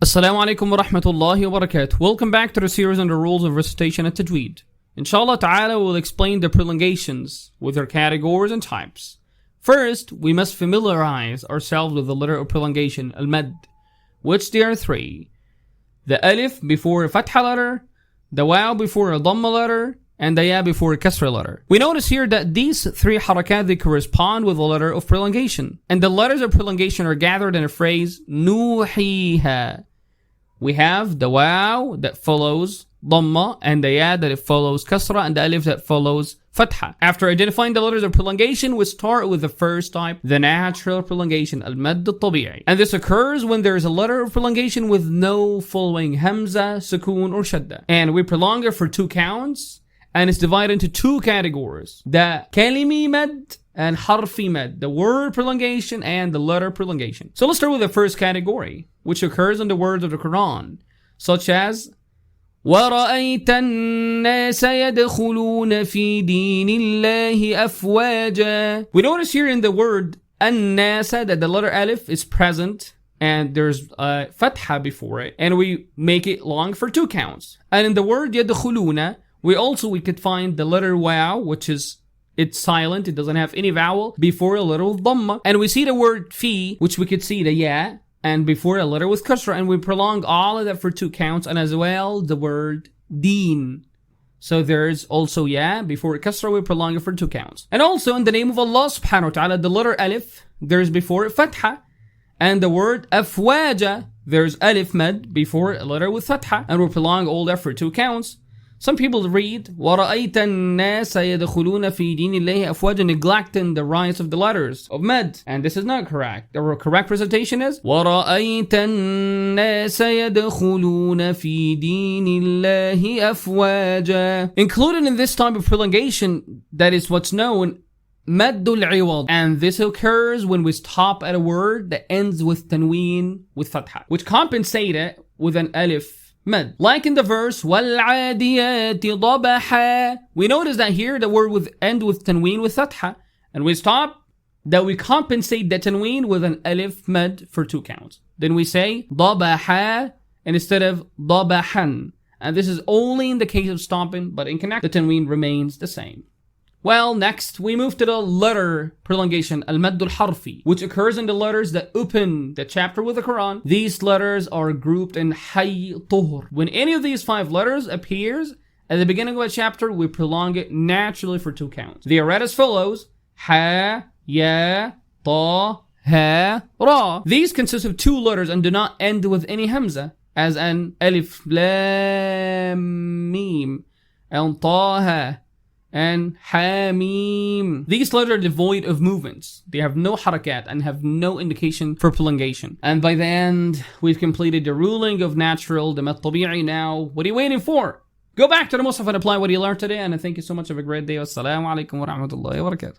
Assalamu alaikum wa rahmatullahi wa barakatuh. Welcome back to the series on the rules of recitation and Tajweed. Inshallah ta'ala we'll explain the prolongations with their categories and types. First, we must familiarize ourselves with the letter of prolongation, al-mad, which there are three. The alif before a fatha letter, the waw before a dhamma letter, and the ya before a kasra letter. We notice here that these three harakat, they correspond with the letter of prolongation. And the letters of prolongation are gathered in a phrase, نوحيها. We have the waw that follows dhamma, and the ya that it follows kasra, and the alif that follows fatha. After identifying the letters of prolongation, we start with the first type, the natural prolongation, al-mad al-tabee'i. And this occurs when there is a letter of prolongation with no following hamza, sukoon, or shadda. And we prolong it for 2 counts, and it's divided into 2 categories. The kalimi mad and harfi mad, the word prolongation and the letter prolongation. So let's start with the first category, which occurs in the words of the Quran, such as وَرَأَيْتَ النَّاسَ يَدْخُلُونَ فِي دِينِ اللَّهِ أَفْوَاجًا. We notice here in the word النَّاسَ that the letter alif is present and there's a fatha before it, and we make it long for 2 counts. And in the word يَدْخُلُونَ, we could find the letter waw, which is it's silent, it doesn't have any vowel, before a letter with dhamma. And we see the word fi, which we could see the ya, and before a letter with kasra, and we prolong all of that for 2 counts, and as well the word deen. So there's also ya, before kasra we prolong it for 2 counts. And also in the name of Allah subhanahu wa ta'ala, the letter alif, there's before it fatha, and the word afwaja, there's alif mad before a letter with fatha, and we prolong all that for 2 counts. Some people read وَرَأَيْتَ النَّاسَ يَدْخُلُونَ فِي دِينِ اللَّهِ أَفْوَاجًا, neglecting the rise of the letters of mad. And this is not correct. The correct recitation is وَرَأَيْتَ النَّاسَ يَدْخُلُونَ فِي دِينِ اللَّهِ أَفْوَاجًا. Included in this type of prolongation, that is what's known مَدُّ الْعِوَض. And this occurs when we stop at a word that ends with tanween with fatha, which compensate it with an alif mad. Like in the verse وَالْعَادِيَاتِ ضَبَحًا. We notice that here the word would end with tanween with fatha, and we stop that we compensate the tanween with an alif mad for 2 counts. Then we say ضَبَحًا and instead of ضَبَحًا. And this is only in the case of stopping, but in connect the tanween remains the same. Well, next we move to the letter prolongation, al-mad al-harfi, which occurs in the letters that open the chapter with the Quran. These letters are grouped in hay, tuhr. When any of these 5 letters appears at the beginning of a chapter, we prolong it naturally for 2 counts. They are read as follows: ha, ya, ta, ha, ra. These consist of 2 letters and do not end with any hamza, as an alif, lam, mim, and taha, and hamim. These letters are devoid of movements. They have no harakat and have no indication for prolongation. And by the end, we've completed the ruling of natural, the mad tabee'i. Now, what are you waiting for? Go back to the Mus'haf and apply what you learned today, and I thank you so much. Have a great day. Wassalamu alaikum wa rahmatullahi wa barakatuh.